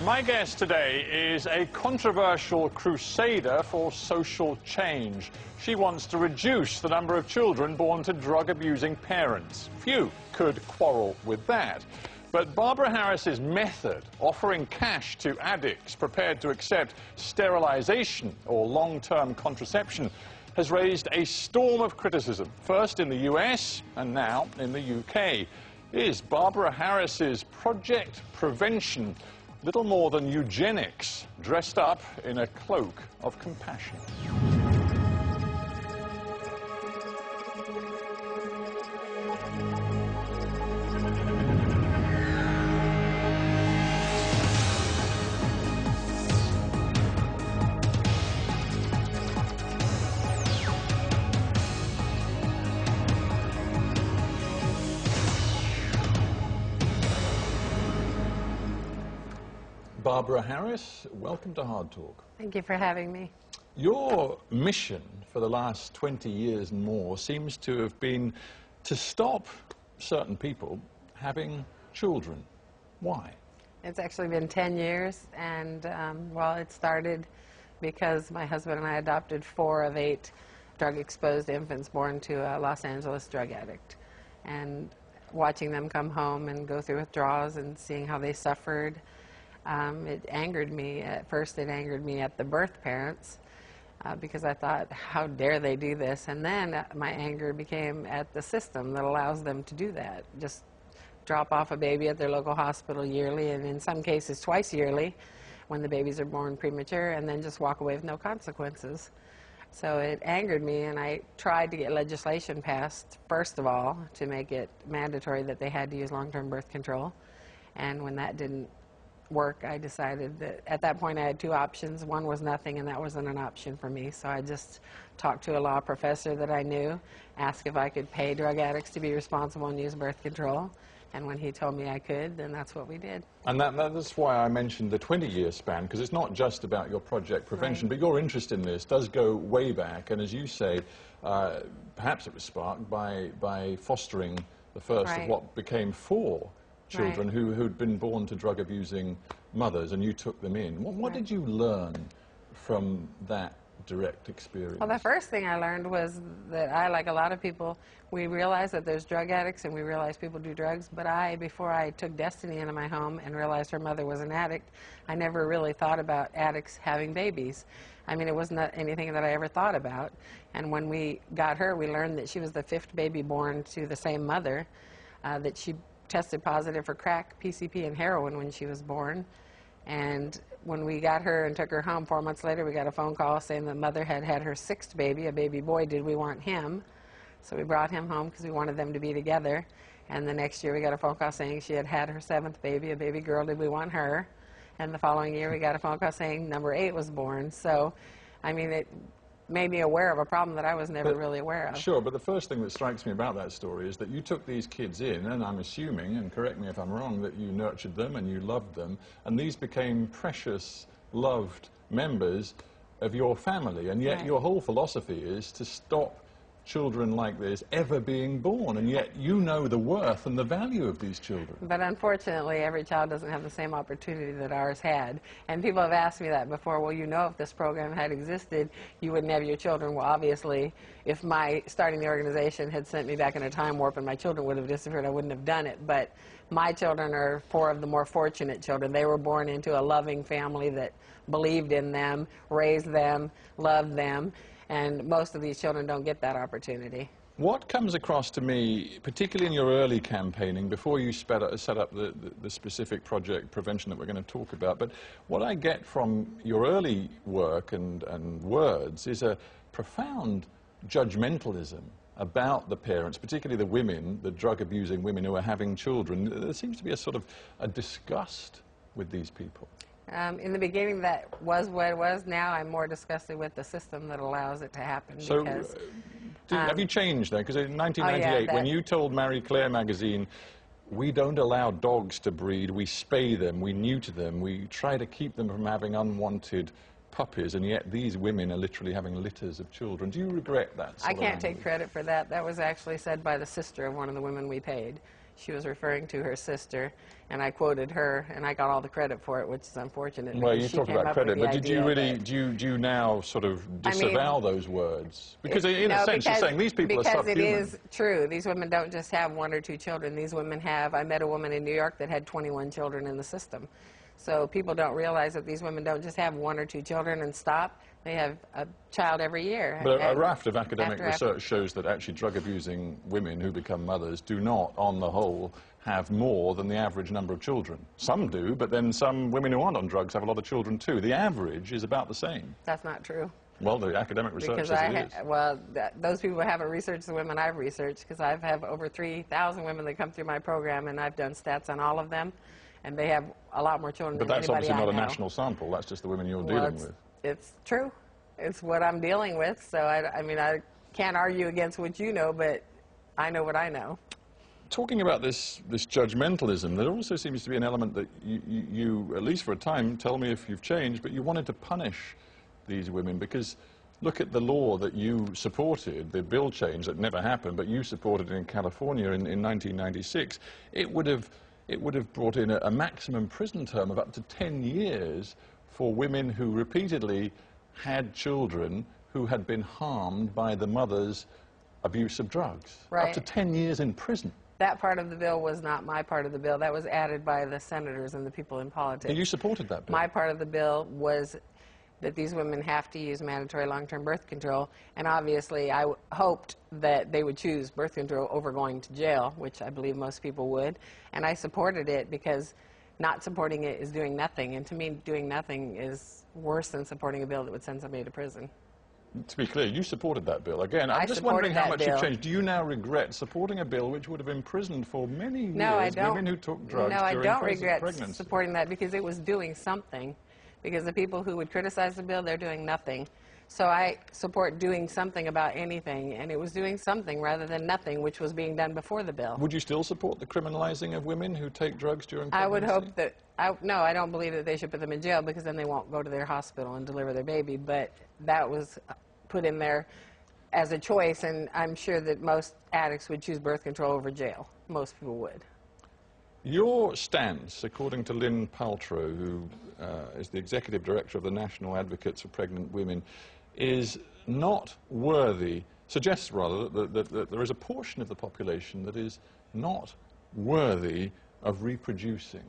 My guest today is a controversial crusader for social change. She wants to reduce the number of children born to drug-abusing parents. Few could quarrel with that. But Barbara Harris's method, offering cash to addicts prepared to accept sterilization or long-term contraception, has raised a storm of criticism, first in the US and now in the UK. Is Barbara Harris's Project Prevention little more than eugenics, dressed up in a cloak of compassion? Barbara Harris, welcome to Hardtalk. Thank you for having me. Your mission for the last 20 years and more seems to have been to stop certain people having children. Why? It's actually been 10 years, and well, it started because my husband and I adopted 4 of 8 drug-exposed infants born to a Los Angeles drug addict. And watching them come home and go through withdrawals and seeing how they suffered, it angered me. At first, it angered me at the birth parents because I thought, how dare they do this? And then my anger became at the system that allows them to do that. Just drop off a baby at their local hospital yearly, and in some cases twice yearly when the babies are born premature, and then just walk away with no consequences. So it angered me, and I tried to get legislation passed, first of all, to make it mandatory that they had to use long-term birth control. And when that didn't work, I decided that at that point I had 2 options. One was nothing, and that wasn't an option for me. So I just talked to a law professor that I knew, asked if I could pay drug addicts to be responsible and use birth control. And when he told me I could, then that's what we did. And that's why I mentioned the 20-year span, because it's not just about your Project Prevention, but your interest in this does go way back. And as you say, perhaps it was sparked by fostering the first of what became 4 children who'd been born to drug-abusing mothers, and you took them in. What did you learn from that direct experience? Well, the first thing I learned was that I, like a lot of people, we realize that there's drug addicts and we realize people do drugs, but before I took Destiny into my home and realized her mother was an addict, I never really thought about addicts having babies. I mean, it wasn't anything that I ever thought about. And when we got her, we learned that she was the 5th baby born to the same mother, that she tested positive for crack, PCP, and heroin when she was born. And when we got her and took her home 4 months later, we got a phone call saying the mother had had her 6th baby, a baby boy. Did we want him? So we brought him home because we wanted them to be together. And the next year we got a phone call saying she had had her 7th baby, a baby girl. Did we want her? And the following year we got a phone call saying number 8 was born. So, I mean, it made me aware of a problem that I was never really aware of. Sure, but the first thing that strikes me about that story is that you took these kids in, and I'm assuming, and correct me if I'm wrong, that you nurtured them and you loved them, and these became precious, loved members of your family, and yet your whole philosophy is to stop children like this ever being born, and yet you know the worth and the value of these children. But unfortunately, every child doesn't have the same opportunity that ours had. And people have asked me that before. Well, you know, if this program had existed, you wouldn't have your children. Well, obviously, if my starting the organization had sent me back in a time warp and my children would have disappeared, I wouldn't have done it. But my children are 4 of the more fortunate children. They were born into a loving family that believed in them, raised them, loved them. And most of these children don't get that opportunity. What comes across to me, particularly in your early campaigning, before you set up the specific Project Prevention that we're going to talk about, but what I get from your early work and words is a profound judgmentalism about the parents, particularly the women, the drug-abusing women who are having children. There seems to be a sort of a disgust with these people. In the beginning, that was what it was. Now I'm more disgusted with the system that allows it to happen. So, because, have you changed then? Because in 1998, when you told Marie Claire magazine, we don't allow dogs to breed, we spay them, we neuter them, we try to keep them from having unwanted puppies, and yet these women are literally having litters of children. Do you regret that? I can't take credit for that. That was actually said by the sister of one of the women we paid. She was referring to her sister, and I quoted her, and I got all the credit for it, which is unfortunate. Well, you she talk came about up credit, with the but did you idea really, that- do you now sort of disavow those words? Because in a sense, you're saying these people are subhuman. Because it is true. These women don't just have 1 or 2 children. These women have, I met a woman in New York that had 21 children in the system. So people don't realize that these women don't just have 1 or 2 children and stop. They have a child every year. But a raft of academic after research shows that actually drug-abusing women who become mothers do not, on the whole, have more than the average number of children. Some do, but then some women who aren't on drugs have a lot of children too. The average is about the same. That's not true. Well, the academic research says it is. Well, those people haven't researched the women I've researched, because I have over 3,000 women that come through my program, and I've done stats on all of them, and they have a lot more children But than that's anybody obviously I not a know. national sample. That's just the women you're dealing with. It's true. It's what I'm dealing with. So, I mean, I can't argue against what you know, but I know what I know. Talking about this judgmentalism, there also seems to be an element that you, at least for a time, tell me if you've changed, but you wanted to punish these women because look at the law that you supported, the bill change that never happened, but you supported in California in 1996. It would have brought in a maximum prison term of up to 10 years for women who repeatedly had children who had been harmed by the mother's abuse of drugs. Right. Up to 10 years in prison. That part of the bill was not my part of the bill. That was added by the senators and the people in politics. And you supported that bill? My part of the bill was that these women have to use mandatory long-term birth control, and obviously I hoped that they would choose birth control over going to jail, which I believe most people would, and I supported it because not supporting it is doing nothing, and to me doing nothing is worse than supporting a bill that would send somebody to prison. To be clear, you supported that bill. Again, I'm just supported wondering how that much bill. you've changed. Do you now regret supporting a bill which would have imprisoned for many years No, I don't. women who took drugs No, I during don't regret pregnancy? supporting that because it was doing something. Because the people who would criticize the bill, they're doing nothing. So I support doing something about anything, and it was doing something rather than nothing, which was being done before the bill. Would you still support the criminalizing of women who take drugs during pregnancy? I would hope that, no, I don't believe that they should put them in jail because then they won't go to their hospital and deliver their baby, but that was put in there as a choice, and I'm sure that most addicts would choose birth control over jail. Most people would. Your stance, according to Lynn Paltrow, who is the Executive Director of the National Advocates for Pregnant Women, is not worthy, suggests rather that there is a portion of the population that is not worthy of reproducing.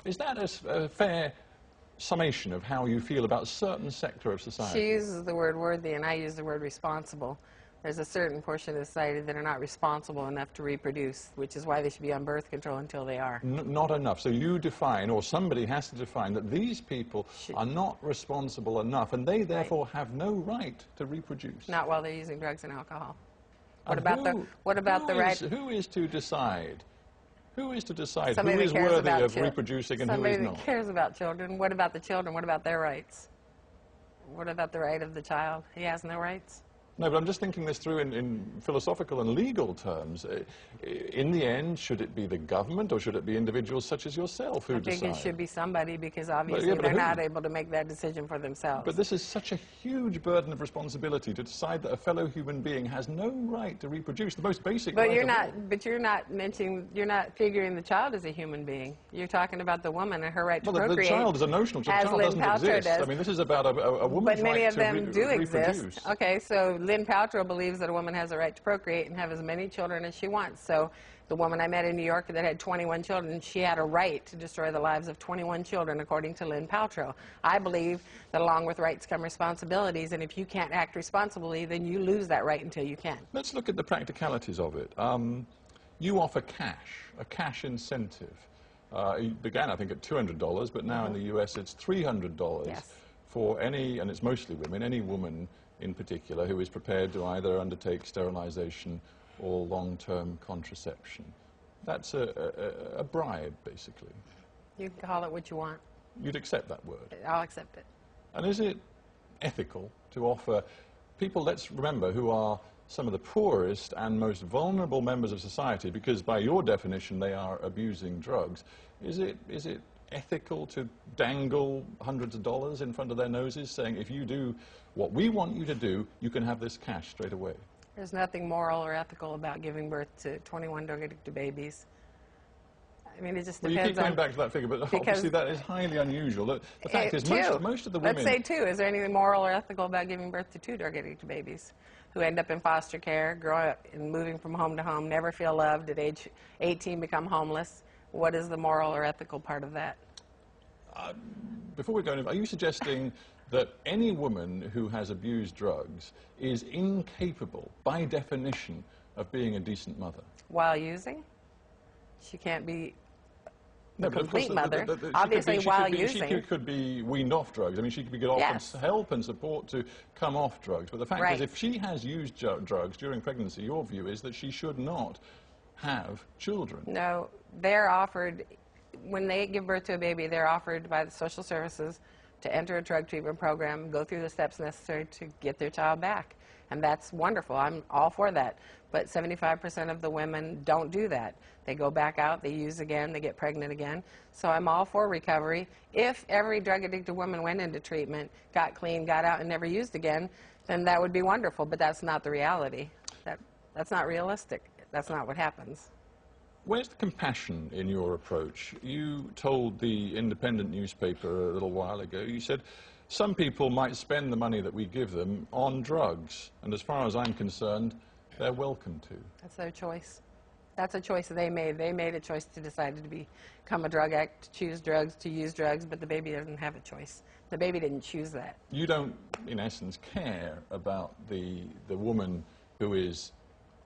Is that a fair summation of how you feel about a certain sector of society? She uses the word worthy, and I use the word responsible. There's a certain portion of society that are not responsible enough to reproduce, which is why they should be on birth control until they are. Not enough. So you define, or somebody has to define, that these people are not responsible enough, and they therefore have no right to reproduce. Not while they're using drugs and alcohol. What about the right? Who is to decide? Who is to decide Somebody who is that cares worthy about of reproducing and who is Somebody not? that cares about children. What about the children? What about their rights? What about the right of the child? He has no rights. No, but I'm just thinking this through in philosophical and legal terms. In the end, should it be the government or should it be individuals such as yourself who decide? I think it should be somebody because obviously they're not able to make that decision for themselves. But this is such a huge burden of responsibility to decide that a fellow human being has no right to reproduce, the most basic right of all. But you're not mentioning, you're not figuring the child as a human being. You're talking about the woman and her right to procreate. The child is a notional child. The child doesn't exist. I mean, this is about a woman's right to reproduce. But many of them do exist. Okay, so Lynn Paltrow believes that a woman has a right to procreate and have as many children as she wants. So the woman I met in New York that had 21 children, she had a right to destroy the lives of 21 children, according to Lynn Paltrow. I believe that along with rights come responsibilities, and if you can't act responsibly, then you lose that right until you can. Let's look at the practicalities of it. You offer cash, a cash incentive. It began, I think, at $200, but now in the US it's $300 for any, and it's mostly women, any woman in particular who is prepared to either undertake sterilization or long-term contraception. That's a bribe, basically. You can call it what you want. You'd accept that word? I'll accept it. And is it ethical to offer people, let's remember, who are some of the poorest and most vulnerable members of society, because by your definition they are abusing drugs, is it ethical to dangle hundreds of dollars in front of their noses saying, if you do what we want you to do, you can have this cash straight away? There's nothing moral or ethical about giving birth to 21 drug-addicted babies. I mean, it just Well, depends on... you keep going back to that figure, but obviously that is highly unusual. The fact is, most of the women... Let's say two. Is there anything moral or ethical about giving birth to two drug-addicted babies who end up in foster care, grow up and moving from home to home, never feel loved, at age 18 become homeless? What is the moral or ethical part of that? Before we go in, are you suggesting that any woman who has abused drugs is incapable, by definition, of being a decent mother? While using? She can't be the No, complete mother. Obviously, while using. She could be weaned off drugs. I mean, she could be offered help and support to come off drugs. But the fact is, if she has used drugs during pregnancy, your view is that she should not have children. No, they're offered, when they give birth to a baby, they're offered by the social services to enter a drug treatment program, go through the steps necessary to get their child back. And that's wonderful. I'm all for that. But 75% of the women don't do that. They go back out, they use again, they get pregnant again. So I'm all for recovery. If every drug-addicted woman went into treatment, got clean, got out, and never used again, then that would be wonderful. But that's not the reality. That's not realistic. That's not what happens. Where's the compassion in your approach? You told the Independent newspaper a little while ago, you said, some people might spend the money that we give them on drugs, and as far as I'm concerned, they're welcome to. That's their choice. That's a choice they made. They made a choice to decide to become a drug addict, to choose drugs, to use drugs, but the baby doesn't have a choice. The baby didn't choose that. You don't, in essence, care about the woman who is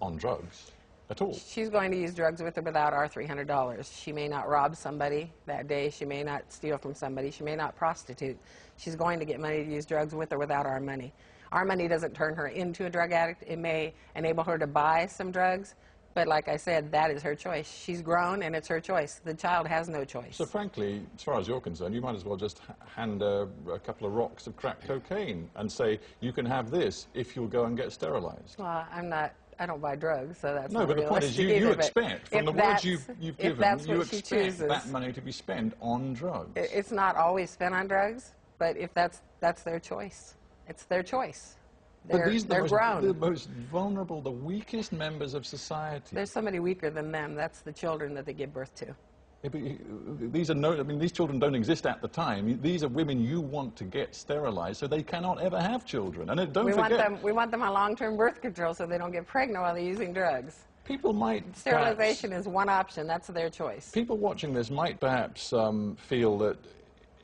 on drugs at all. She's going to use drugs with or without our $300. She may not rob somebody that day. She may not steal from somebody. She may not prostitute. She's going to get money to use drugs with or without our money. Our money doesn't turn her into a drug addict. It may enable her to buy some drugs, but like I said, that is her choice. She's grown, and it's her choice. The child has no choice. So frankly, as far as you're concerned, you might as well just hand a couple of rocks of crack cocaine and say, you can have this if you'll go and get sterilized. Well, I don't buy drugs, so that's no, not but the point is, you expect, from the words you've given, you expect that money to be spent on drugs. It's not always spent on drugs, but if that's their choice. It's their choice. They're grown. The most vulnerable, the weakest members of society. There's somebody weaker than them. That's the children that they give birth to. Yeah, but these children don't exist at the time. These are women you want to get sterilized so they cannot ever have children. And we want them on long-term birth control so they don't get pregnant while they're using drugs. People might... Sterilization is one option. That's their choice. People watching this might perhaps feel that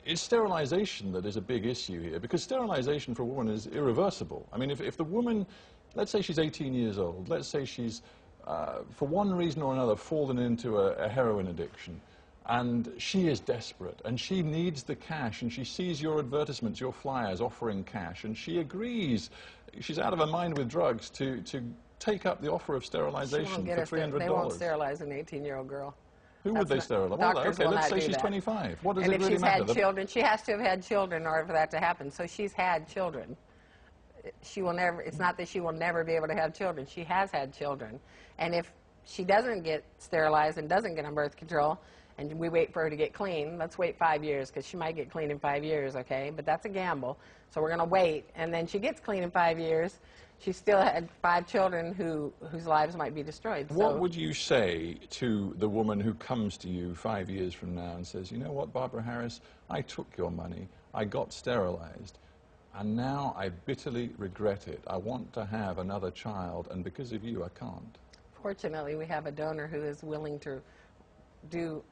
it's sterilization that is a big issue here, because sterilization for a woman is irreversible. I mean, if the woman, let's say she's 18 years old, let's say she's, for one reason or another, fallen into a heroin addiction, and she is desperate, and she needs the cash, and she sees your advertisements, your flyers offering cash, and she agrees, she's out of her mind with drugs, to take up the offer of sterilization for $300. They won't sterilize an 18-year-old girl. Who would they sterilize? Well, okay, let's say she's 25. What does it really matter? And if she's had children, she has to have had children in order for that to happen. So she's had children. She will never, it's not that she will never be able to have children. She has had children. And if she doesn't get sterilized and doesn't get on birth control, and we wait for her to get clean, let's wait 5 years, because she might get clean in 5 years, okay? But that's a gamble. So we're going to wait. And then she gets clean in 5 years. She still had 5 children whose lives might be destroyed. What would you say to the woman who comes to you 5 years from now and says, you know what, Barbara Harris, I took your money, I got sterilized, and now I bitterly regret it. I want to have another child, and because of you, I can't. Fortunately, we have a donor who is willing to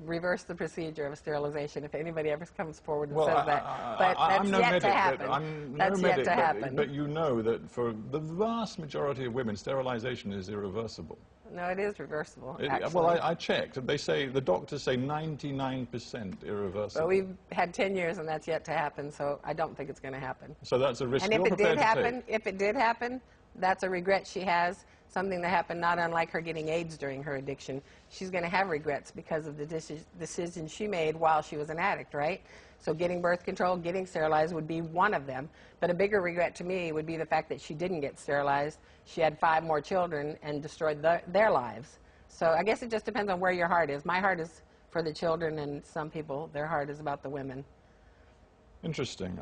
reverse the procedure of sterilization if anybody ever comes forward and says that. But that's yet to happen. That's yet to happen. But you know that for the vast majority of women, sterilization is irreversible. No, it is reversible, well, I checked, and they say, the doctors say 99% irreversible. But we've had 10 years, and that's yet to happen, so I don't think it's going to happen. So that's a risk you're prepared to take. If it did happen, that's a regret she has, something that happened not unlike her getting AIDS during her addiction. She's going to have regrets because of the decisions she made while she was an addict, right? So getting birth control, getting sterilized would be one of them. But a bigger regret to me would be the fact that she didn't get sterilized. She had 5 more children and destroyed their lives. So I guess it just depends on where your heart is. My heart is for the children, and some people, their heart is about the women. Interesting.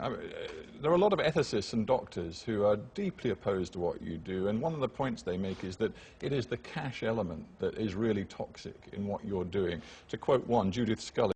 There are a lot of ethicists and doctors who are deeply opposed to what you do, and one of the points they make is that it is the cash element that is really toxic in what you're doing. To quote one, Judith Scully,